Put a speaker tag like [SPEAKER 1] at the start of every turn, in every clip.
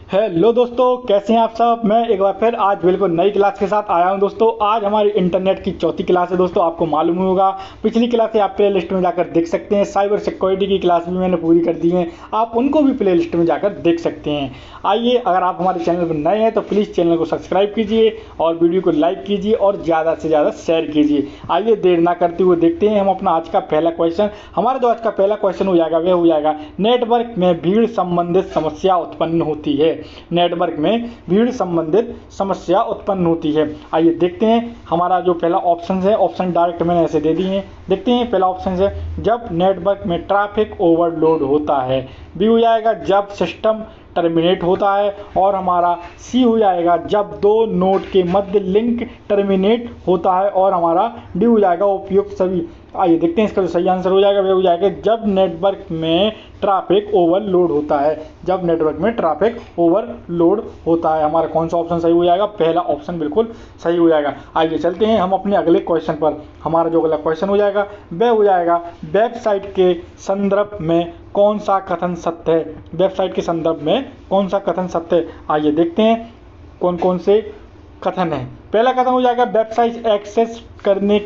[SPEAKER 1] Hello दोस्तों, कैसे हैं आप सब। मैं एक बार फिर आज बिल्कुल नई क्लास के साथ आया हूं दोस्तों। आज हमारी इंटरनेट की चौथी क्लास है दोस्तों। आपको मालूम होगा पिछली क्लास से आप प्ले लिस्ट में जाकर देख सकते हैं। साइबर सिक्योरिटी की क्लास भी मैंने पूरी कर दी है, आप उनको भी प्ले लिस्ट में जाकर देख सकते हैं। आइए, अगर आप हमारे चैनल पर नए हैं तो प्लीज़ चैनल को सब्सक्राइब कीजिए और वीडियो को लाइक कीजिए और ज़्यादा से ज़्यादा शेयर कीजिए। आइए देर ना करते हुए देखते हैं हम अपना आज का पहला क्वेश्चन। हमारा जो आज का पहला क्वेश्चन हो जाएगा वह हो जाएगा नेटवर्क में भीड़ संबंधित समस्या उत्पन्न होती है। नेटवर्क में भीड़ संबंधित समस्या उत्पन्न होती है। आइए देखते हैं हमारा जो पहला ऑप्शन है। ऑप्शन डायरेक्ट मैंने ऐसे दे दिए हैं। देखते हैं पहला ऑप्शन है जब नेटवर्क में ट्रैफिक ओवरलोड होता है। बी हो जाएगा जब सिस्टम टर्मिनेट होता है। और हमारा सी हो जाएगा जब दो नोड के मध्य लिंक टर्मिनेट होता है। और हमारा डी हो जाएगा उपयुक्त सभी। आइए देखते हैं इसका जो सही आंसर हो जाएगा वह हो जाएगा जब नेटवर्क में ट्रैफिक ओवरलोड होता है। जब नेटवर्क में ट्रैफिक ओवरलोड होता है। हमारा कौन सा ऑप्शन सही हो जाएगा? पहला ऑप्शन बिल्कुल सही हो जाएगा। आइए चलते हैं हम अपने अगले क्वेश्चन पर। हमारा जो अगला क्वेश्चन हो जाएगा वह हो जाएगा वेबसाइट के संदर्भ में कौन सा कथन सत्य है। वेबसाइट के संदर्भ में कौन सा कथन सत्य है। आइए देखते हैं कौन कौन से कथन है। पहला कथन हो जाएगा वेबसाइट एक्सेस करने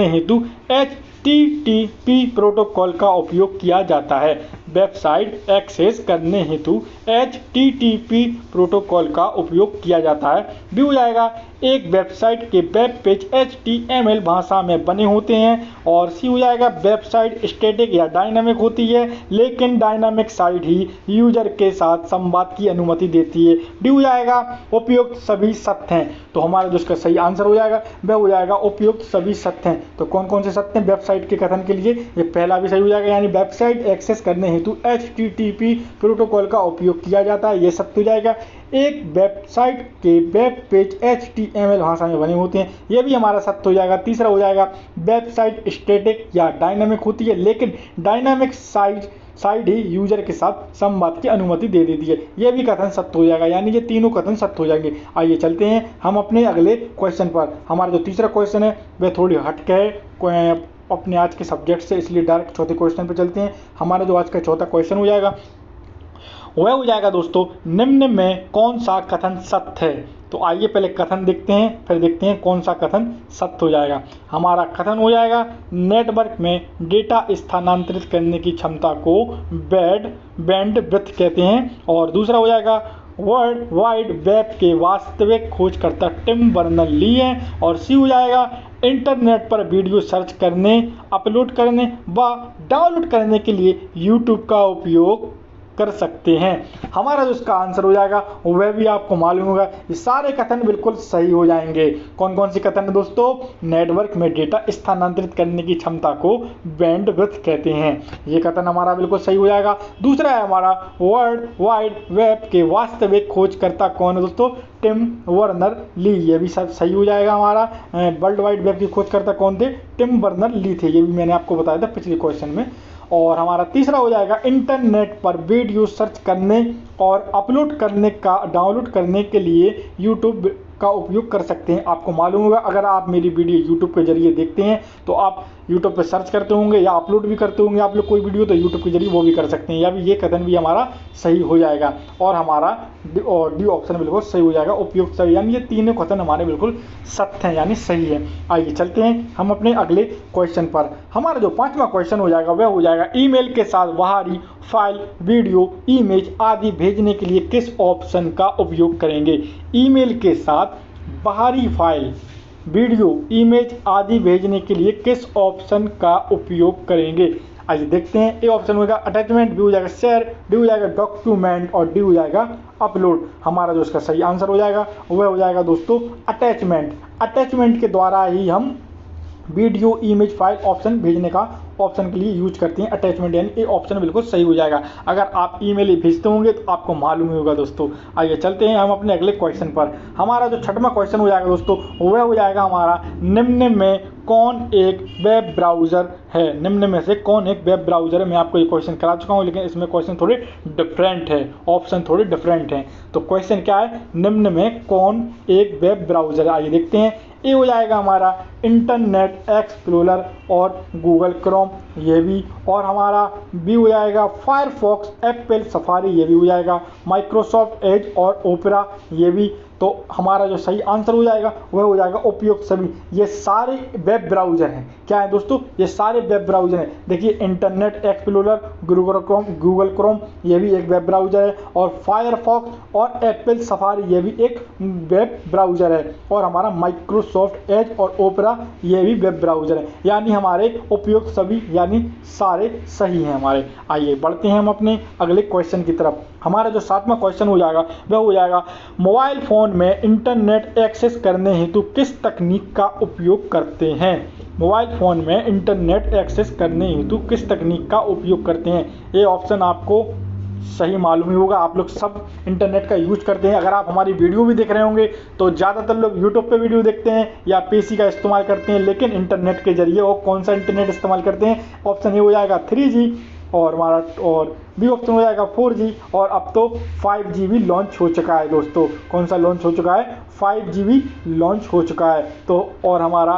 [SPEAKER 1] हेतु HTTP प्रोटोकॉल का उपयोग किया जाता है। वेबसाइट एक्सेस करने हेतु HTTP प्रोटोकॉल का उपयोग किया जाता है। भी हो जाएगा एक वेबसाइट के वेब पेज HTML भाषा में बने होते हैं। और सी हो जाएगा वेबसाइट स्टैटिक या डायनामिक होती है, लेकिन डायनामिक साइट ही यूजर के साथ संवाद की अनुमति देती है। डी हो जाएगा उपयुक्त सभी सत्य हैं। तो हमारा जो इसका सही आंसर हो जाएगा वह हो जाएगा उपयुक्त सभी सत्य हैं। तो कौन कौन से सत्य हैं वेबसाइट के कथन के लिए? ये पहला भी सही हो जाएगा, यानी वेबसाइट एक्सेस करने हेतु HTTP प्रोटोकॉल का उपयोग किया जाता है, ये सत्य हो जाएगा। एक वेबसाइट के वेब पेज HTML भाषा में बने होते हैं, यह भी हमारा सत्य हो जाएगा। तीसरा हो जाएगा वेबसाइट स्टैटिक या डायनामिक होती है, लेकिन डायनामिक साइट ही यूजर के साथ संवाद की अनुमति दे देती है, यह भी कथन सत्य हो जाएगा। यानी ये तीनों कथन सत्य हो जाएंगे। आइए चलते हैं हम अपने अगले क्वेश्चन पर। हमारा जो तीसरा क्वेश्चन है वह थोड़ी हटके है अपने आज के सब्जेक्ट से, इसलिए डायरेक्ट चौथे क्वेश्चन पर चलते हैं। हमारा जो आज का चौथा क्वेश्चन हो जाएगा वह हो जाएगा दोस्तों निम्न में कौन सा कथन सत्य है। तो आइए पहले कथन देखते हैं, फिर देखते हैं कौन सा कथन सत्य हो जाएगा। हमारा कथन हो नेटवर्क में डेटा स्थानांतरित करने की क्षमता को बैंडविड्थ कहते हैं। और दूसरा हो जाएगा वर्ल्ड वाइड वेब के वास्तविक खोजकर्ता टिम बर्नर ली हैं। और सी हो जाएगा इंटरनेट पर वीडियो सर्च करने, अपलोड करने व डाउनलोड करने के लिए यूट्यूब का उपयोग कर सकते हैं। हमारा जो इसका आंसर हो जाएगा वह भी आपको मालूम होगा। ये सारे कथन बिल्कुल सही हो जाएंगे। कौन कौन सी कथन है दोस्तों? नेटवर्क में डेटा स्थानांतरित करने की क्षमता को बैंडविड्थ कहते हैं, ये कथन हमारा बिल्कुल सही हो जाएगा। दूसरा है हमारा वर्ल्ड वाइड वेब के वास्तविक खोजकर्ता कौन है दोस्तों? टिम बर्नर ली, ये भी सब सही हो जाएगा। हमारा वर्ल्ड वाइड वेब के खोजकर्ता कौन थे? टिम बर्नर ली थे, ये भी मैंने आपको बताया था पिछले क्वेश्चन में। और हमारा तीसरा हो जाएगा इंटरनेट पर वीडियो सर्च करने और अपलोड करने का डाउनलोड करने के लिए यूट्यूब का उपयोग कर सकते हैं। आपको मालूम होगा अगर आप मेरी वीडियो यूट्यूब के जरिए देखते हैं तो आप यूट्यूब पर सर्च करते होंगे या अपलोड भी करते होंगे आप लोग कोई वीडियो, तो यूट्यूब के जरिए वो भी कर सकते हैं। या भी ये कथन भी हमारा सही हो जाएगा। और हमारा डी ऑप्शन बिल्कुल सही हो जाएगा, उपयुक्त सही। यानी ये तीनों कथन हमारे बिल्कुल सत्य हैं, यानी सही है। आइए चलते हैं हम अपने अगले क्वेश्चन पर। हमारा जो पांचवा क्वेश्चन हो जाएगा वह हो जाएगा ईमेल के साथ बाहरी फाइल, वीडियो, इमेज आदि भेजने के लिए किस ऑप्शन का उपयोग करेंगे। ईमेल के साथ बाहरी फाइल, वीडियो, इमेज आदि भेजने के लिए किस ऑप्शन का उपयोग करेंगे। आइए देखते हैं। ए ऑप्शन होगा अटैचमेंट, बी हो जाएगा शेयर, डी हो जाएगा डॉक्यूमेंट और डी हो जाएगा अपलोड। हमारा जो इसका सही आंसर हो जाएगा वह हो जाएगा दोस्तों अटैचमेंट। अटैचमेंट के द्वारा ही हम वीडियो, इमेज, फाइल ऑप्शन भेजने का ऑप्शन के लिए यूज करते हैं अटैचमेंट, यानी ये ऑप्शन बिल्कुल सही हो जाएगा। अगर आप ईमेल भेजते होंगे तो आपको मालूम ही होगा दोस्तों। आइए चलते हैं हम अपने अगले क्वेश्चन पर। हमारा जो छठवां क्वेश्चन हो जाएगा दोस्तों वह हो जाएगा हमारा निम्न में कौन एक वेब ब्राउज़र है? निम्न में से कौन एक वेब ब्राउज़र है? मैं आपको ये क्वेश्चन करा चुका हूँ, लेकिन इसमें क्वेश्चन थोड़े डिफरेंट है, ऑप्शन थोड़े डिफरेंट हैं। तो क्वेश्चन क्या है? निम्न में कौन एक वेब ब्राउज़र है? आइए देखते हैं। ए हो जाएगा हमारा इंटरनेट एक्सप्लोरर और गूगल क्रोम, ये भी। और हमारा बी हो जाएगा फायरफॉक्स, एप्पल सफारी, ये भी हो जाएगा। माइक्रोसॉफ्ट एज और ओपेरा, ये भी। तो हमारा जो सही आंसर हो जाएगा वह हो जाएगा उपयुक्त सभी। ये सारे वेब ब्राउज़र हैं। क्या है दोस्तों? ये सारे वेब ब्राउज़र हैं। देखिए इंटरनेट एक्सप्लोरर, गूगल क्रोम ये भी एक वेब ब्राउज़र है, और फायरफॉक्स और एप्पल सफारी ये भी एक वेब ब्राउज़र है, और हमारा माइक्रोसॉफ्ट एज और ओपेरा ये भी वेब ब्राउज़र है। यानी हमारे उपयुक्त सभी यानी सारे सही हैं हमारे। आइए बढ़ते हैं हम अपने अगले क्वेश्चन की तरफ। हमारा जो 7वां क्वेश्चन हो जाएगा वह हो जाएगा मोबाइल फ़ोन में इंटरनेट एक्सेस करने हेतु किस तकनीक का उपयोग करते हैं? मोबाइल फ़ोन में इंटरनेट एक्सेस करने हेतु किस तकनीक का उपयोग करते हैं? ये ऑप्शन आपको सही मालूम ही होगा, आप लोग सब इंटरनेट का यूज करते हैं। अगर आप हमारी वीडियो भी देख रहे होंगे तो ज़्यादातर लोग यूट्यूब पे वीडियो देखते हैं या पीसी का इस्तेमाल करते हैं, लेकिन इंटरनेट के जरिए वो कौन सा इंटरनेट इस्तेमाल करते हैं? ऑप्शन ए हो जाएगा 3G, और हमारा और बी ऑप्शन हो जाएगा 4G, और अब तो 5G भी लॉन्च हो चुका है दोस्तों। कौन सा लॉन्च हो चुका है? 5G भी लॉन्च हो चुका है। तो और हमारा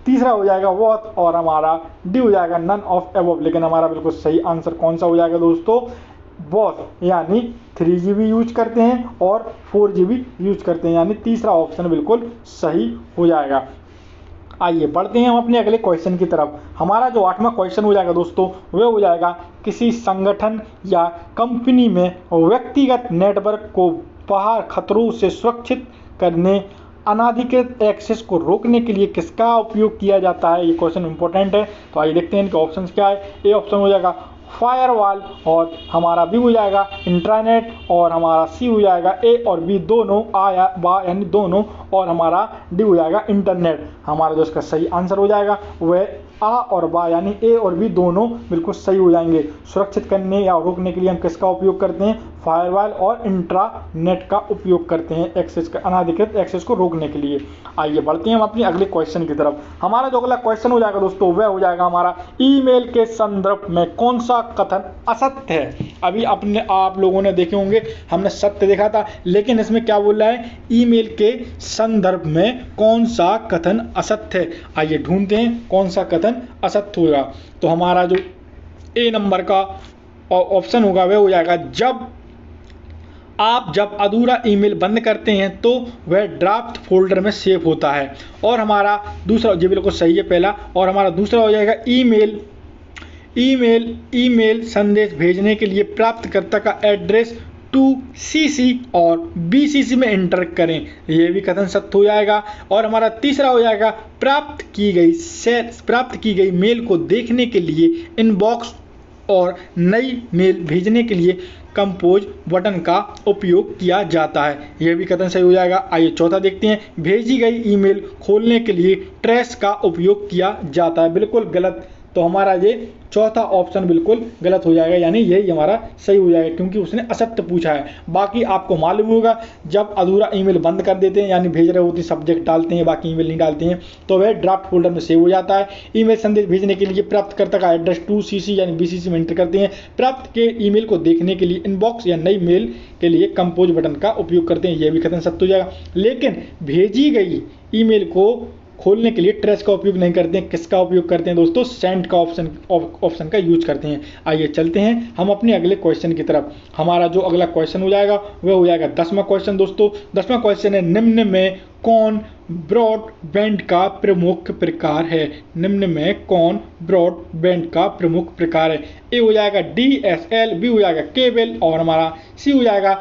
[SPEAKER 1] तीसरा हो जाएगा वॉच, और हमारा डी हो जाएगा नन ऑफ अबव। लेकिन हमारा बिल्कुल सही आंसर कौन सा हो जाएगा दोस्तों? वॉच, यानी 3G भी यूज करते हैं और 4G भी यूज करते हैं, यानी तीसरा ऑप्शन बिल्कुल सही हो जाएगा। आइए बढ़ते हैं हम अपने अगले क्वेश्चन की तरफ। हमारा जो 8वां क्वेश्चन हो जाएगा दोस्तों वह हो जाएगा किसी संगठन या कंपनी में व्यक्तिगत नेटवर्क को बाहर खतरों से सुरक्षित करने, अनाधिकृत एक्सेस को रोकने के लिए किसका उपयोग किया जाता है? ये क्वेश्चन इंपॉर्टेंट है। तो आइए देखते हैं इनके ऑप्शन क्या है। ए ऑप्शन हो जाएगा फायरवॉल, और हमारा बी हो जाएगा इंट्रानेट, और हमारा सी हो जाएगा ए और बी दोनों यानी दोनों, और हमारा डी हो जाएगा इंटरनेट। हमारा जो इसका सही आंसर हो जाएगा वह आ और बा यानी ए और बी दोनों बिल्कुल सही हो जाएंगे। सुरक्षित करने या रोकने के लिए हम किसका उपयोग करते हैं? फायरवॉल और इंट्रानेट का उपयोग करते हैं एक्सेस का, अनाधिकृत एक्सेस को रोकने के लिए। आइए बढ़ते हैं हम अपने अगले क्वेश्चन की तरफ। हमारा जो अगला क्वेश्चन हो जाएगा दोस्तों वह हो जाएगा हमारा ईमेल के संदर्भ में कौन सा कथन असत्य है? अभी अपने आप लोगों ने देखे होंगे, हमने सत्य देखा था, लेकिन इसमें क्या बोल रहा है? ईमेल के संदर्भ में कौन सा कथन असत्य है? आइए ढूंढते हैं कौन सा कथन असत्य होगा। तो हमारा जो ए नंबर का ऑप्शन होगा वह हो जाएगा जब अधूरा ईमेल बंद करते हैं तो वह ड्राफ्ट फोल्डर में सेव होता है। और हमारा दूसरा, ये बिल्कुल सही है पहला, और हमारा दूसरा हो जाएगा ईमेल संदेश भेजने के लिए प्राप्तकर्ता का एड्रेस टू CC और BCC में एंटर करें, ये भी कथन सत्य हो जाएगा। और हमारा तीसरा हो जाएगा प्राप्त की गई मेल को देखने के लिए इनबॉक्स और नई मेल भेजने के लिए कंपोज बटन का उपयोग किया जाता है, यह भी कथन सही हो जाएगा। आइए चौथा देखते हैं, भेजी गई ईमेल खोलने के लिए ट्रेस का उपयोग किया जाता है, बिल्कुल गलत। तो हमारा ये चौथा ऑप्शन बिल्कुल गलत हो जाएगा, यानी यही हमारा सही हो जाएगा, क्योंकि उसने असत्य पूछा है। बाकी आपको मालूम होगा जब अधूरा ईमेल बंद कर देते हैं, यानी भेज रहे होते सब्जेक्ट डालते हैं बाकी ईमेल नहीं डालते हैं, तो वह ड्राफ्ट फोल्डर में सेव हो जाता है। ईमेल संदेश भेजने के लिए प्राप्तकर्ता का एड्रेस टू CC यानी BCC में एंटर करते हैं। प्राप्त के ईमेल को देखने के लिए इनबॉक्स या नई मेल के लिए कंपोज बटन का उपयोग करते हैं, यह भी कथन सत्य हो जाएगा। लेकिन भेजी गई ईमेल को खोलने के लिए ट्रेस का उपयोग नहीं करते हैं, किसका उपयोग करते हैं दोस्तों? सेंड का ऑप्शन का यूज करते हैं। आइए चलते हैं हम अपने अगले क्वेश्चन की तरफ। हमारा जो अगला क्वेश्चन हो जाएगा वह हो जाएगा 10वां क्वेश्चन दोस्तों। 10वां क्वेश्चन है, निम्न में कौन ब्रॉडबैंड का प्रमुख प्रकार है? निम्न में कौन ब्रॉडबैंड का प्रमुख प्रकार है? ए हो जाएगा DSL, बी हो जाएगा केबल, और हमारा सी हो जाएगा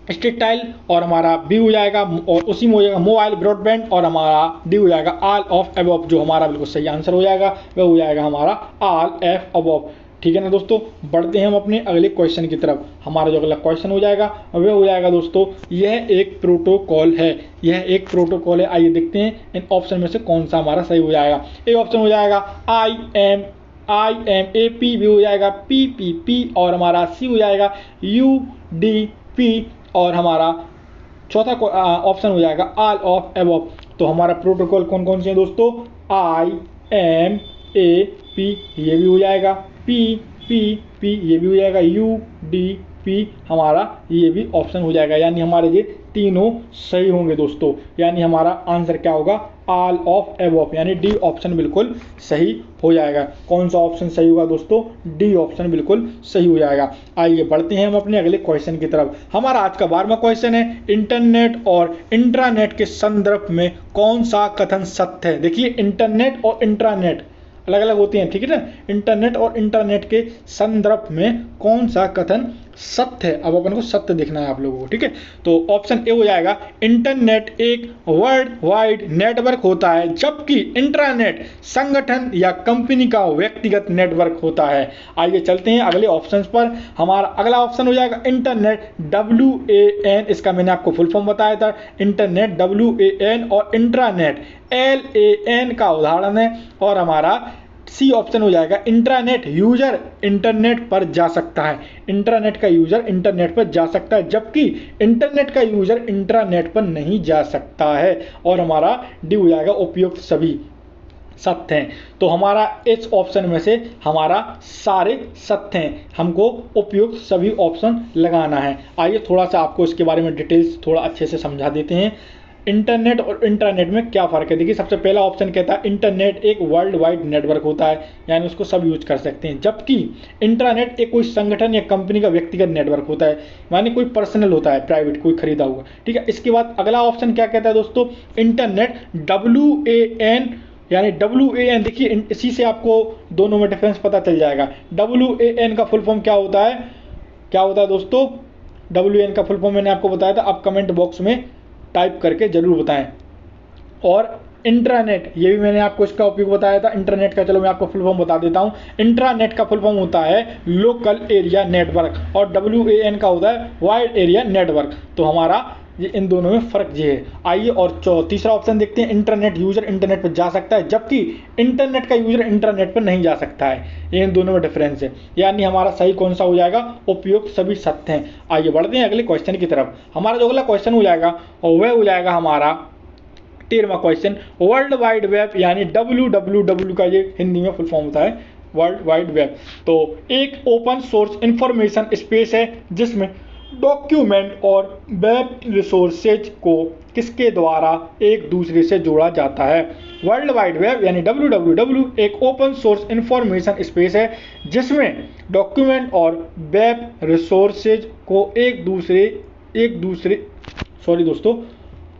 [SPEAKER 1] स्टेटाइल, और हमारा बी हो जाएगा और उसी में हो जाएगा मोबाइल ब्रॉडबैंड, और हमारा डी हो जाएगा ऑल ऑफ अबव। जो हमारा बिल्कुल सही आंसर हो जाएगा वह हो जाएगा हमारा ऑल ऑफ अबव। ठीक है ना दोस्तों, बढ़ते हैं हम अपने अगले क्वेश्चन की तरफ। हमारा जो अगला क्वेश्चन हो जाएगा वह हो जाएगा दोस्तों, यह एक प्रोटोकॉल है, यह एक प्रोटोकॉल है। आइए देखते हैं इन ऑप्शन में से कौन सा हमारा सही हो जाएगा। ए ऑप्शन हो जाएगा IMAP, बी हो जाएगा PPP, और हमारा सी हो जाएगा UDP, और हमारा चौथा ऑप्शन हो जाएगा ऑल ऑफ अबव। तो हमारा प्रोटोकॉल कौन कौन से हैं दोस्तों, IMAP ये भी हो जाएगा, PPP ये भी हो जाएगा, UDP हमारा ये भी ऑप्शन हो जाएगा। यानी हमारे ये तीनों सही होंगे दोस्तों। यानी हमारा आंसर क्या होगा, ऑल ऑफ एबव, यानी डी ऑप्शन बिल्कुल सही हो जाएगा। कौन सा ऑप्शन सही होगा दोस्तों, डी ऑप्शन बिल्कुल सही हो जाएगा। आइए बढ़ते हैं हम अपने अगले क्वेश्चन की तरफ। हमारा आज का 12वां क्वेश्चन है, इंटरनेट और इंट्रानेट के संदर्भ में कौन सा कथन सत्य है। देखिए इंटरनेट और इंट्रानेट अलग अलग होती हैं, ठीक है ना। इंटरनेट और इंटरनेट के संदर्भ में कौन सा कथन सत्य है, अब अपन को सत्य देखना है आप लोगों को, ठीक है। तो ऑप्शन ए हो जाएगा, इंटरनेट एक वर्ल्ड वाइड नेटवर्क होता है, जबकि इंट्रानेट संगठन या कंपनी का व्यक्तिगत नेटवर्क होता है। आइए चलते हैं अगले ऑप्शंस पर। हमारा अगला ऑप्शन हो जाएगा इंटरनेट, WAN, इसका मैंने आपको फुल फॉर्म बताया था। इंटरनेट WAN और इंट्रानेट LAN का उदाहरण है। और हमारा सी ऑप्शन हो जाएगा, इंट्रानेट यूजर इंटरनेट पर जा सकता है। इंटरनेट का यूजर इंटरनेट पर जा सकता है, जबकि इंटरनेट का यूजर इंट्रानेट पर नहीं जा सकता है। और हमारा डी हो जाएगा, उपयुक्त सभी सत्य हैं। तो हमारा इस ऑप्शन में से हमारा सारे सत्य हैं, हमको उपयुक्त सभी ऑप्शन लगाना है। आइए थोड़ा सा आपको इसके बारे में डिटेल्स थोड़ा अच्छे से समझा देते हैं। इंटरनेट और इंट्रानेट में क्या फ़र्क है। देखिए सबसे पहला ऑप्शन कहता है इंटरनेट एक वर्ल्ड वाइड नेटवर्क होता है, यानी उसको सब यूज कर सकते हैं, जबकि इंट्रानेट एक कोई संगठन या कंपनी का व्यक्तिगत नेटवर्क होता है, यानी कोई पर्सनल होता है, प्राइवेट, कोई खरीदा हुआ, ठीक है। इसके बाद अगला ऑप्शन क्या कहता है दोस्तों, इंटरनेट WAN, यानी WAN, देखिए इसी से आपको दोनों में डिफरेंस पता चल जाएगा। WAN का फुल फॉर्म क्या होता है दोस्तों, WAN का फुल फॉर्म मैंने आपको बताया था, आप कमेंट बॉक्स में टाइप करके जरूर बताएं। और इंट्रानेट, ये भी मैंने आपको इसका उपयोग बताया था। इंटरनेट का चलो मैं आपको फुल फॉर्म बता देता हूं। इंट्रानेट का फुल फॉर्म होता है लोकल एरिया नेटवर्क, और WAN का होता है वाइड एरिया नेटवर्क। तो हमारा ये इन दोनों में फर्क ये है। आइए और तीसरा ऑप्शन देखते हैं, इंटरनेट यूजर इंटरनेट पर जा सकता है, जबकि इंटरनेट का यूजर इंटरनेट पर नहीं जा सकता है। ये इन दोनों में डिफरेंस है। यानी हमारा सही कौन सा हो जाएगा, उपयुक्त सभी सत्य हैं। आइए बढ़ते हैं अगले क्वेश्चन की तरफ। हमारा जो अगला क्वेश्चन हो जाएगा और वह हो जाएगा हमारा 13वां क्वेश्चन, वर्ल्ड वाइड वेब, यानी WWW का ये हिंदी में फुल फॉर्म होता है वर्ल्ड वाइड वेब। तो एक ओपन सोर्स इंफॉर्मेशन स्पेस है जिसमें डॉक्यूमेंट और वेब रिसोर्सेज को किसके द्वारा एक दूसरे से जोड़ा जाता है। वर्ल्ड वाइड वेब यानी WWW एक ओपन सोर्स इंफॉर्मेशन स्पेस है जिसमें डॉक्यूमेंट और वेब रिसोर्सेज को एक दूसरे सॉरी दोस्तों,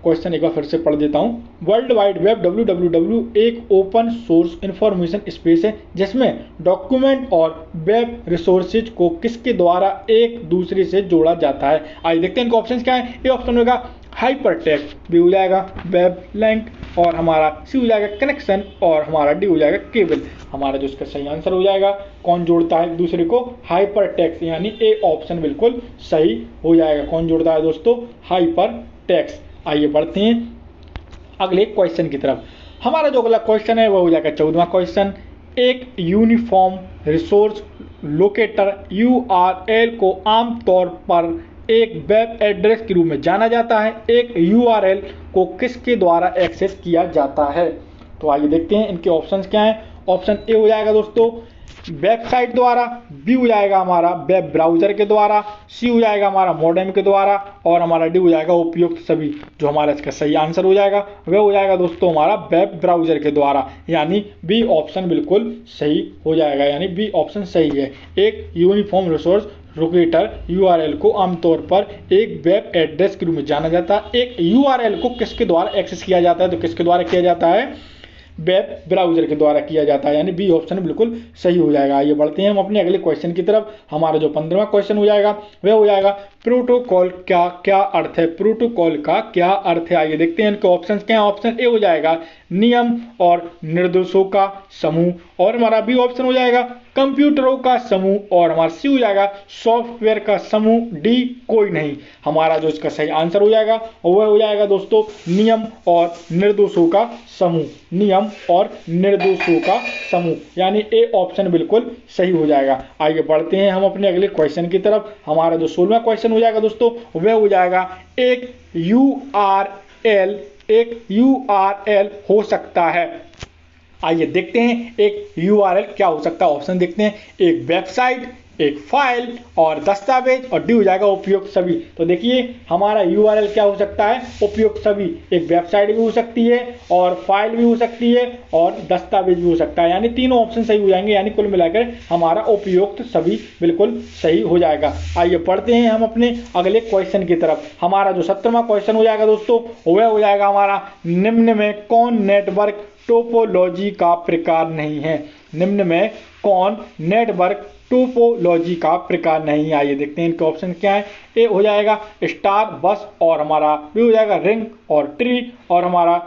[SPEAKER 1] क्वेश्चन एक बार फिर से पढ़ देता हूं। वर्ल्ड वाइड वेब WWW एक ओपन सोर्स इंफॉर्मेशन स्पेस है जिसमें डॉक्यूमेंट और वेब रिसोर्सेज को किसके द्वारा एक दूसरे से जोड़ा जाता है। आइए देखते हैं इनके ऑप्शंस क्या है। ए ऑप्शन होगा हाइपरटेक्स्ट, बी हो जाएगा वेब लिंक, और हमारा सी हो जाएगा कनेक्शन, और हमारा डी हो जाएगा केबल। हमारा जो इसका सही आंसर हो जाएगा, कौन जोड़ता है एक दूसरे को, हाइपरटेक्स्ट, यानी ए ऑप्शन बिल्कुल सही हो जाएगा। कौन जोड़ता है दोस्तों, हाइपरटेक्स्ट। आइए बढ़ते हैं अगले क्वेश्चन की तरफ। हमारा जो अगला क्वेश्चन है वो हो जाएगा 14वां क्वेश्चन, एक यूनिफॉर्म रिसोर्स लोकेटर URL को आमतौर पर एक वेब एड्रेस के रूप में जाना जाता है, एक URL को किसके द्वारा एक्सेस किया जाता है। तो आइए देखते हैं इनके ऑप्शंस क्या हैं। ऑप्शन ए हो जाएगा दोस्तों वेबसाइट द्वारा, बी हो जाएगा हमारा वेब ब्राउजर के द्वारा, सी हो जाएगा हमारा मॉडेम के द्वारा, और हमारा डी हो जाएगा उपयुक्त सभी। जो हमारा इसका सही आंसर हो जाएगा वह हो जाएगा दोस्तों हमारा वेब ब्राउजर के द्वारा, यानी बी ऑप्शन बिल्कुल सही हो जाएगा, यानी बी ऑप्शन सही है। एक यूनिफॉर्म रिसोर्स लोकेटर URL को आमतौर पर एक वेब एड्रेस के रूप में जाना जाता है, एक URL को किसके द्वारा एक्सेस किया जाता है, तो किसके द्वारा किया जाता है, वेब ब्राउजर के द्वारा किया जाता है, यानी बी ऑप्शन बिल्कुल सही हो जाएगा। आइए बढ़ते हैं हम अपने अगले क्वेश्चन की तरफ। हमारा जो 15वां क्वेश्चन हो जाएगा वह हो जाएगा प्रोटोकॉल का क्या अर्थ है। प्रोटोकॉल का क्या अर्थ है, आइए देखते हैं इनके ऑप्शंस क्या हैं। ऑप्शन ए हो जाएगा नियम और निर्देशों का समूह, और हमारा बी ऑप्शन हो जाएगा कंप्यूटरों का समूह, और हमारा सी हो जाएगा सॉफ्टवेयर का समूह, डी कोई नहीं। हमारा जो इसका सही आंसर हो जाएगा वह हो जाएगा दोस्तों नियम और निर्देशों का समूह, नियम और निर्देशों का समूह, यानी ए ऑप्शन बिल्कुल सही हो जाएगा। आइए बढ़ते हैं हम अपने अगले क्वेश्चन की तरफ। हमारा जो 16वां क्वेश्चन हो जाएगा दोस्तों वह हो जाएगा एक URL एक URL हो सकता है। आइए देखते हैं एक URL क्या हो सकता है। ऑप्शन देखते हैं, एक वेबसाइट, एक फाइल और दस्तावेज, और डी हो जाएगा उपयुक्त सभी। तो देखिए हमारा URL क्या हो सकता है, उपयुक्त सभी। एक वेबसाइट भी हो सकती है और फाइल भी हो सकती है और दस्तावेज भी हो सकता है, यानी तीनों ऑप्शन सही हो जाएंगे, यानी कुल मिलाकर हमारा उपयुक्त सभी बिल्कुल सही हो जाएगा। आइए पढ़ते हैं हम अपने अगले क्वेश्चन की तरफ। हमारा जो 17वां क्वेश्चन हो जाएगा दोस्तों, वह हो जाएगा हमारा, निम्न में कौन नेटवर्क टोपोलॉजी का प्रकार नहीं है। निम्न में कौन नेटवर्क टोपोलॉजी का प्रकार नहीं है। आइए देखते हैं इनके ऑप्शन क्या है। ए हो जाएगा स्टार, बस और हमारा बी हो जाएगा रिंग और ट्री, और हमारा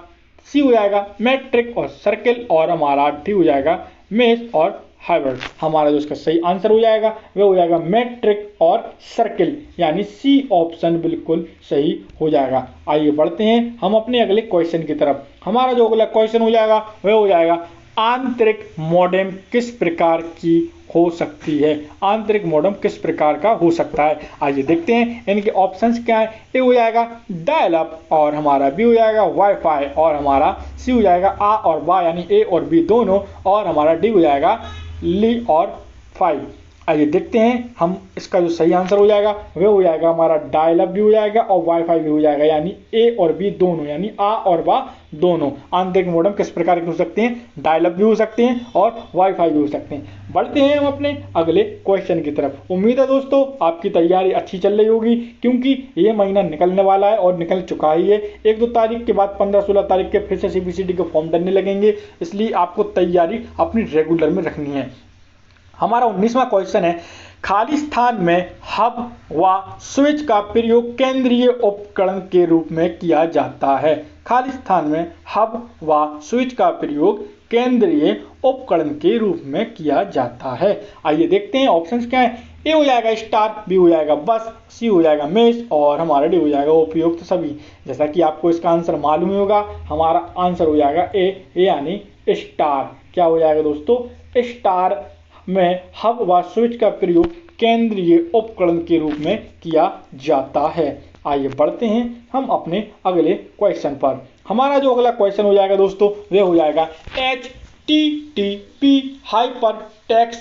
[SPEAKER 1] सी हो जाएगा मैट्रिक और सर्किल, और हमारा डी हो जाएगा मेज और हाइब्रिड। हमारा जो इसका सही आंसर हो जाएगा वह हो जाएगा मैट्रिक और सर्किल, यानी सी ऑप्शन बिल्कुल सही हो जाएगा। आइए बढ़ते हैं हम अपने अगले क्वेश्चन की तरफ। हमारा जो अगला क्वेश्चन हो जाएगा वह हो जाएगा, आंतरिक मॉडेम किस प्रकार की हो सकती है। आंतरिक मॉडेम किस प्रकार का हो सकता है। आइए देखते हैं इनके ऑप्शंस क्या है। ए हो जाएगा डायल अप, और हमारा बी हो जाएगा वाईफाई, और हमारा सी हो जाएगा आ और बा, यानी ए और बी दोनों, और हमारा डी हो जाएगा ली और फाइव। आइए देखते हैं हम इसका जो सही आंसर हो जाएगा वह हो जाएगा हमारा डायल अप भी हो जाएगा और वाईफाई भी हो जाएगा, यानी ए और बी दोनों, यानी आ और बा दोनों। आंतरिक मॉडेम किस प्रकार के हो सकते हैं, डायल अप भी हो सकते हैं और वाईफाई भी हो सकते हैं। बढ़ते हैं हम अपने अगले क्वेश्चन की तरफ। उम्मीद है दोस्तों आपकी तैयारी अच्छी चल रही होगी, क्योंकि ये महीना निकलने वाला है और निकल चुका ही है। 1-2 तारीख के बाद 15-16 तारीख के फिर से CBCT के फॉर्म डलने लगेंगे, इसलिए आपको तैयारी अपनी रेगुलर में रखनी है। हमारा 19वां क्वेश्चन है, खाली स्थान में हब व स्विच का प्रयोग केंद्रीय उपकरण के रूप में किया जाता है। खाली स्थान में हब व स्विच का प्रयोग केंद्रीय उपकरण के रूप में किया जाता है। आइए देखते हैं ऑप्शंस क्या है। ए हो जाएगा स्टार, बी हो जाएगा बस, सी हो जाएगा मेष, और हमारा डी हो जाएगा उपयुक्त सभी। जैसा कि आपको इसका आंसर मालूम ही होगा, हमारा आंसर हो जाएगा ए, यानी स्टार। क्या हो जाएगा दोस्तों, स्टार में हब व स्विच का प्रयोग केंद्रीय उपकरण के रूप में किया जाता है। आइए बढ़ते हैं हम अपने अगले क्वेश्चन पर। हमारा जो अगला क्वेश्चन हो जाएगा दोस्तों वह हो जाएगा, HTTP हाइपर टेक्स्ट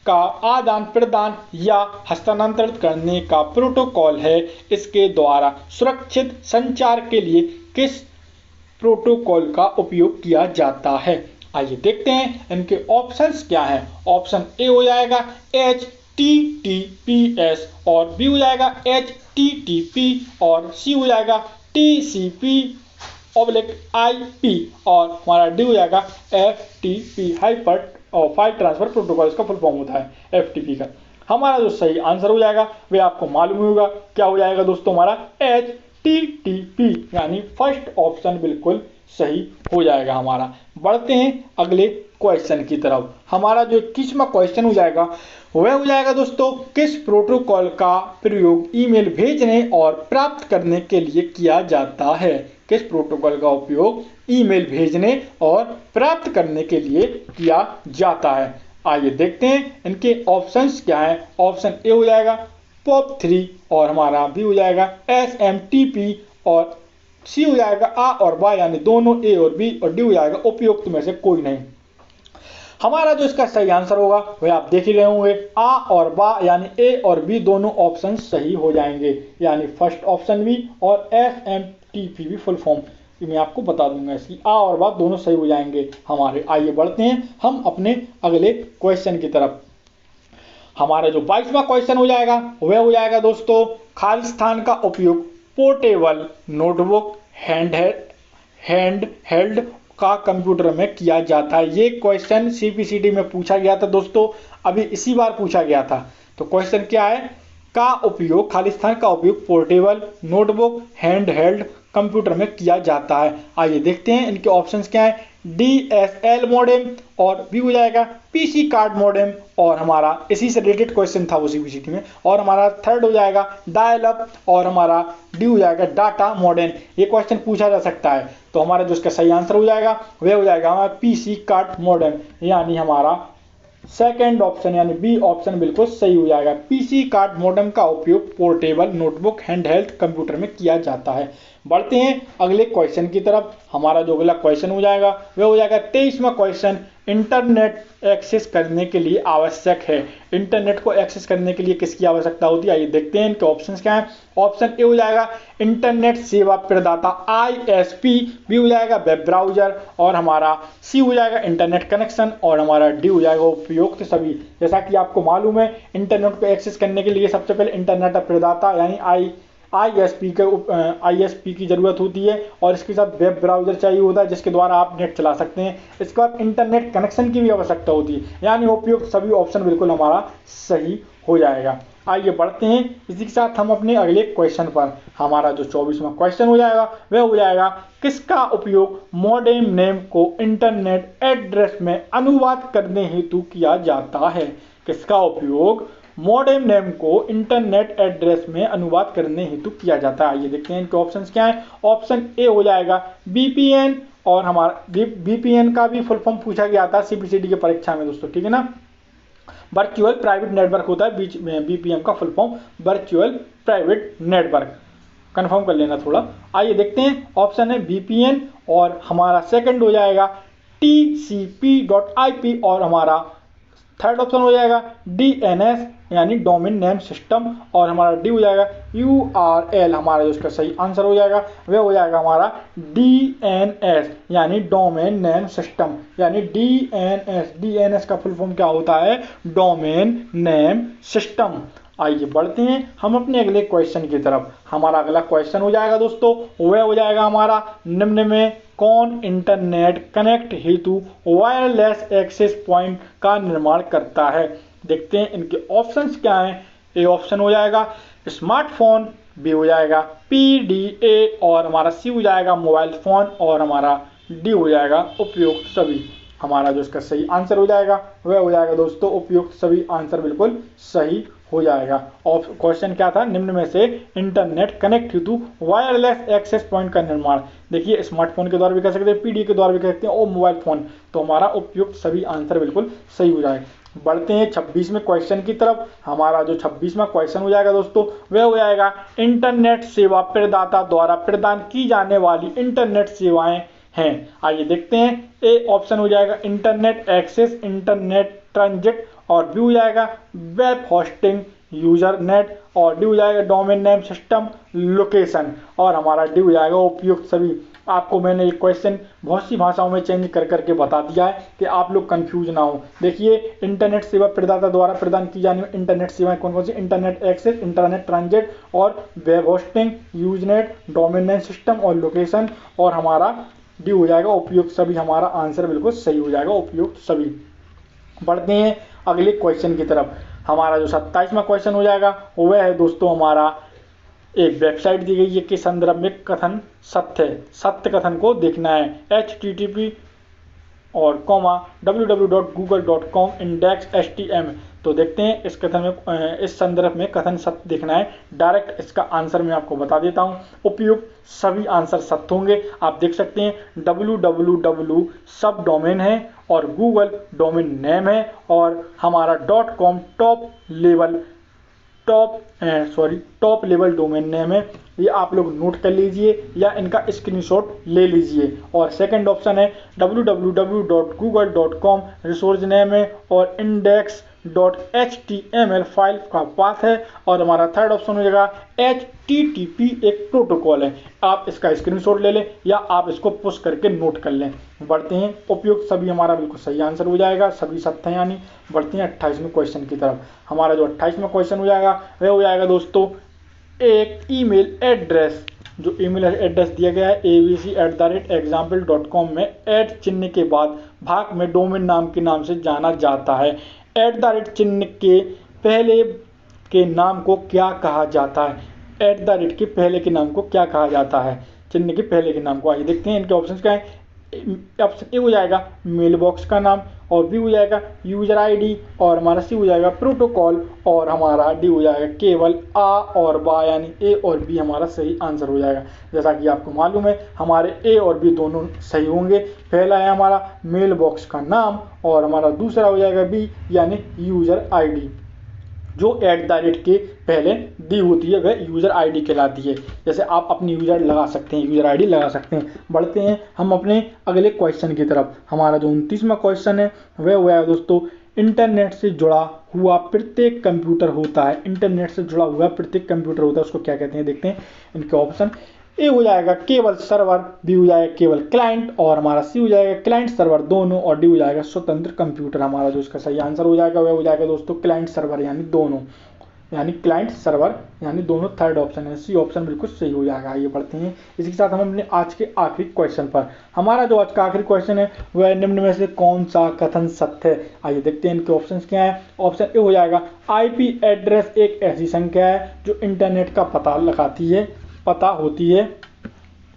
[SPEAKER 1] का आदान प्रदान या हस्तांतरित करने का प्रोटोकॉल है। इसके द्वारा सुरक्षित संचार के लिए किस प्रोटोकॉल का उपयोग किया जाता है। आइए देखते हैं इनके ऑप्शंस क्या हैं। ऑप्शन ए हो जाएगा HTTPS, और बी हो जाएगा HTTP, और सी हो जाएगा TCP/IP, और हमारा डी हो जाएगा FTP, हाइपर और फाइल ट्रांसफर प्रोटोकॉल। इसका फुल फॉर्म होता है FTP का। हमारा जो सही आंसर हो जाएगा वह आपको मालूम होगा, क्या हो जाएगा दोस्तों, हमारा HTTP, यानी फर्स्ट ऑप्शन बिल्कुल सही हो जाएगा हमारा। बढ़ते हैं अगले क्वेश्चन की तरफ। हमारा जो 21वां क्वेश्चन हो जाएगा वह हो जाएगा दोस्तों, किस प्रोटोकॉल का प्रयोग ईमेल भेजने और प्राप्त करने के लिए किया जाता है। किस प्रोटोकॉल का उपयोग ईमेल भेजने और प्राप्त करने के लिए किया जाता है। आइए देखते हैं इनके ऑप्शंस क्या हैं। ऑप्शन ए हो जाएगा POP3, और हमारा बी हो जाएगा SMTP, और सी हो जाएगा आ और बा, यानी दोनों ए और बी, और डी हो जाएगा उपयुक्त में से कोई नहीं। हमारा जो इसका सही आंसर होगा वह आप देख ही रहे होंगे, आ और बा, यानी ए और बी दोनों ऑप्शन सही हो जाएंगे, यानी फर्स्ट ऑप्शन भी और SMTP भी फुल फॉर्म मैं आपको बता दूंगा, इसकी आ और बा दोनों सही हो जाएंगे हमारे। आइए बढ़ते हैं हम अपने अगले क्वेश्चन की तरफ। हमारा जो 22वां क्वेश्चन हो जाएगा वह हो जाएगा दोस्तों, खाली स्थान का उपयोग पोर्टेबल नोटबुक हैंड हेल्ड का कंप्यूटर में किया जाता है। ये क्वेश्चन CBCT में पूछा गया था दोस्तों, अभी इसी बार पूछा गया था। तो क्वेश्चन क्या है, का उपयोग, खाली स्थान का उपयोग portable notebook hand held computer में किया जाता है। आइए देखते हैं इनके ऑप्शंस क्या है। DSL मॉडेम, और भी हो जाएगा PC कार्ड मॉडेम, और हमारा इसी से रिलेटेड क्वेश्चन था वो CBCT में, और हमारा थर्ड हो जाएगा डायल अप, और हमारा डी हो जाएगा डाटा मॉडेम। ये क्वेश्चन पूछा जा सकता है, तो हमारा जो इसका सही आंसर हो जाएगा वह हो जाएगा हमारा PC कार्ड मॉडेम, यानी हमारा सेकंड ऑप्शन यानी बी ऑप्शन बिल्कुल सही हो जाएगा। पीसी कार्ड मॉडेम का उपयोग पोर्टेबल नोटबुक हैंडहेल्ड कंप्यूटर में किया जाता है। बढ़ते हैं अगले क्वेश्चन की तरफ। हमारा जो अगला क्वेश्चन हो जाएगा वह हो जाएगा 23वां क्वेश्चन, इंटरनेट एक्सेस करने के लिए आवश्यक है। इंटरनेट को एक्सेस करने के लिए किसकी आवश्यकता होती है, आइए देखते हैं इनके ऑप्शंस क्या हैं। ऑप्शन ए हो जाएगा इंटरनेट सेवा प्रदाता आईएसपी, बी हो जाएगा वेब ब्राउजर, और हमारा सी हो जाएगा इंटरनेट कनेक्शन, और हमारा डी हो जाएगा उपयुक्त सभी। जैसा कि आपको मालूम है इंटरनेट को एक्सेस करने के लिए सबसे पहले इंटरनेट प्रदाता यानी आईएसपी की जरूरत होती है, और इसके साथ वेब ब्राउजर चाहिए होता है जिसके द्वारा आप नेट चला सकते हैं। इसके बाद इंटरनेट कनेक्शन की भी आवश्यकता होती है, यानी उपयुक्त सभी ऑप्शन बिल्कुल हमारा सही हो जाएगा। आइए बढ़ते हैं इसी के साथ हम अपने अगले क्वेश्चन पर। हमारा जो 24वां क्वेश्चन हो जाएगा वह हो जाएगा किसका उपयोग मॉडेम नेम को इंटरनेट एड्रेस में अनुवाद करने हेतु किया जाता है। किसका उपयोग मॉडेम नेम को इंटरनेट एड्रेस में अनुवाद करने हेतु किया जाता है। आइए देखते हैं इनके ऑप्शंस क्या हैं। ऑप्शन ए हो जाएगा बीपीएन, और हमारा बीपीएन का भी फुल फॉर्म पूछा गया था सीपीसीडी की परीक्षा में दोस्तों, ठीक है ना। वर्चुअल प्राइवेट नेटवर्क होता है बीपीएम का full form virtual private network, confirm कर लेना थोड़ा। आइए देखते हैं ऑप्शन है बीपीएन, और हमारा सेकंड हो जाएगा TCP.IP, और हमारा थर्ड ऑप्शन हो जाएगा DNS यानी डोमेन नेम सिस्टम, और हमारा डी हो जाएगा URL। हमारा जो इसका सही आंसर हो जाएगा वह हो जाएगा हमारा DNS यानी डोमेन नेम सिस्टम, यानी DNS का फुल फॉर्म क्या होता है, डोमेन नेम सिस्टम। आइए बढ़ते हैं हम अपने अगले क्वेश्चन की तरफ। हमारा अगला क्वेश्चन हो जाएगा दोस्तों वह हो जाएगा हमारा निम्न में कौन इंटरनेट कनेक्ट हेतु वायरलेस एक्सेस पॉइंट का निर्माण करता है। देखते हैं इनके ऑप्शंस क्या हैं। ए ऑप्शन हो जाएगा स्मार्टफोन, बी हो जाएगा PDA, और हमारा सी हो जाएगा मोबाइल फोन, और हमारा डी हो जाएगा उपयुक्त सभी। हमारा जो इसका सही आंसर हो जाएगा वह हो जाएगा दोस्तों उपयुक्त सभी। आंसर बिल्कुल सही हो जाएगा। और क्वेश्चन क्या था, निम्न में से इंटरनेट कनेक्ट हेतु वायरलेस एक्सेस पॉइंट का निर्माण। देखिए स्मार्टफोन के द्वारा भी कर सकते हैं, पीडी के द्वारा भी कर सकते हैं, और मोबाइल फोन, तो हमारा उपयुक्त सभी आंसर बिल्कुल सही हो जाएगा। बढ़ते हैं 26वें क्वेश्चन की तरफ। हमारा जो 26वां क्वेश्चन हो जाएगा दोस्तों वह हो जाएगा इंटरनेट सेवा प्रदाता द्वारा प्रदान की जाने वाली इंटरनेट सेवाएं हैं। आइए देखते हैं। ए ऑप्शन हो जाएगा इंटरनेट एक्सेस, इंटरनेट ट्रांजिट, और बी हो जाएगा वेब होस्टिंग यूजर नेट, और डी हो जाएगा डोमेन नेम सिस्टम लोकेशन, और हमारा डी हो जाएगा उपयुक्त सभी। आपको मैंने ये क्वेश्चन बहुत सी भाषाओं में चेंज कर करके बता दिया है कि आप लोग कंफ्यूज ना हो। देखिए इंटरनेट सेवा प्रदाता द्वारा प्रदान की जाने वाली इंटरनेट सेवाएं कौन कौन सी, इंटरनेट एक्सेस, इंटरनेट ट्रांजिट, और web hosting Usenet, domain name system और लोकेशन, और हमारा डी हो जाएगा उपयुक्त सभी। हमारा आंसर बिल्कुल सही हो जाएगा उपयुक्त सभी। बढ़ते हैं अगले क्वेश्चन की तरफ। हमारा जो 27वां क्वेश्चन हो जाएगा वह है दोस्तों हमारा एक वेबसाइट दी गई है कि संदर्भ में कथन सत्य कथन को देखना है, http और www.google.com इंडेक्स htm। तो देखते हैं इस कथन में इस संदर्भ में कथन सत्य देखना है। डायरेक्ट इसका आंसर मैं आपको बता देता हूं, उपयुक्त सभी आंसर सत्य होंगे। आप देख सकते हैं www सब डोमेन है, और गूगल डोमेन नेम है, और हमारा .com top level domain name है। ये आप लोग नोट कर लीजिए या इनका स्क्रीनशॉट ले लीजिए। और सेकंड ऑप्शन है www.google.com रिसोर्स नेम है, और index.html फाइल का पाथ है, और हमारा थर्ड ऑप्शन हो जाएगा HTTP एक प्रोटोकॉल है। आप इसका स्क्रीनशॉट ले लें या आप इसको पुश करके नोट कर लें। बढ़ते हैं उपयुक्त सभी, हमारा बिल्कुल सही आंसर हो जाएगा, सभी सत्य हैं यानी। बढ़ते हैं 28वें क्वेश्चन की तरफ। हमारा जो 28वां क्वेश्चन हो जाएगा वह हो जाएगा दोस्तों एक ईमेल एड्रेस, जो ईमेल एड्रेस दिया गया है abc@example.com में ऐड चिन्ह के बाद भाग में डोमेन नाम के नाम से जाना जाता है। चिन्ह के पहले के नाम को क्या कहा जाता है, के पहले के नाम को क्या कहा जाता है, चिन्ह के पहले के नाम को। आइए देखते हैं इनके ऑप्शंस क्या है। ऑप्शन ए हो जाएगा मेल बॉक्स का नाम, और बी हो जाएगा यूजर आईडी, और हमारा सी हो जाएगा प्रोटोकॉल, और हमारा डी हो जाएगा केवल आ और बा, यानी ए और बी हमारा सही आंसर हो जाएगा। जैसा कि आपको मालूम है हमारे ए और बी दोनों सही होंगे। पहला है हमारा मेल बॉक्स का नाम, और हमारा दूसरा हो जाएगा बी यानी यूजर आईडी, जो @ के पहले दी होती है वह यूज़र आईडी कहलाती है। जैसे आप अपनी यूज़र लगा सकते हैं, यूज़र आईडी लगा सकते हैं। बढ़ते हैं हम अपने अगले क्वेश्चन की तरफ। हमारा जो 29वां क्वेश्चन है वह हुआ है दोस्तों, इंटरनेट से जुड़ा हुआ प्रत्येक कंप्यूटर होता है। इंटरनेट से जुड़ा हुआ प्रत्येक कंप्यूटर होता है, उसको क्या कहते हैं देखते हैं इनके ऑप्शन। ए हो जाएगा केवल सर्वर, बी हो जाएगा केवल क्लाइंट, और हमारा सी हो जाएगा क्लाइंट सर्वर दोनों, और डी हो जाएगा स्वतंत्र कंप्यूटर। हमारा जो इसका सही आंसर हो जाएगा वह हो जाएगा दोस्तों क्लाइंट सर्वर यानी दोनों, यानी क्लाइंट सर्वर यानी दोनों। थर्ड ऑप्शन है सी ऑप्शन बिल्कुल सही हो जाएगा। आइए बढ़ते हैं इसी के साथ हम अपने आज के आखिरी क्वेश्चन पर। हमारा जो आज का आखिरी क्वेश्चन है वह निम्न में से कौन सा कथन सत्य है। आइए देखते हैं इनके ऑप्शन क्या है। ऑप्शन ए हो जाएगा आईपी एड्रेस एक ऐसी संख्या है जो इंटरनेट का पता होती है।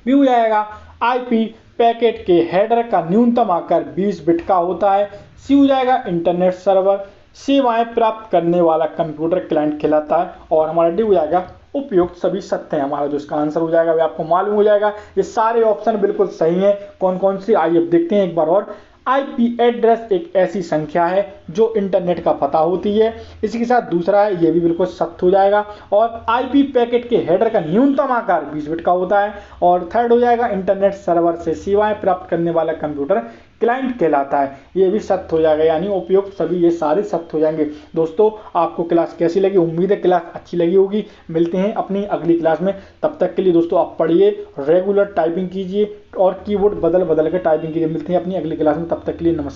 [SPEAKER 1] बी हो जाएगा आईपी पैकेट के हेडर का न्यूनतम आकार 20 बिट का होता है। सी हो जाएगा इंटरनेट सर्वर सेवाएं प्राप्त करने वाला कंप्यूटर क्लाइंट कहलाता है, और हमारा डी हो जाएगा उपयुक्त सभी सत्य है। हमारा जो इसका आंसर हो जाएगा वह आपको मालूम हो जाएगा। ये सारे ऑप्शन बिल्कुल सही हैं। कौन कौन सी, आइए अब देखते हैं एक बार और। आईपी एड्रेस एक ऐसी संख्या है जो इंटरनेट का पता होती है। इसी के साथ दूसरा है, ये भी बिल्कुल सत्य हो जाएगा। और आईपी पैकेट के हेडर का न्यूनतम आकार 20 बिट का होता है। और थर्ड हो जाएगा इंटरनेट सर्वर से सेवाएं प्राप्त करने वाला कंप्यूटर क्लाइंट कहलाता है, ये भी सत्य हो जाएगा। यानी उपयुक्त सभी ये सारे सत्य हो जाएंगे। दोस्तों आपको क्लास कैसी लगी, उम्मीद है क्लास अच्छी लगी होगी। मिलते हैं अपनी अगली क्लास में, तब तक के लिए दोस्तों आप पढ़िए, रेगुलर टाइपिंग कीजिए और कीबोर्ड बदल बदल कर टाइपिंग कीजिए। मिलते हैं अपनी अगली क्लास में, तब तक के लिए नमस्कार।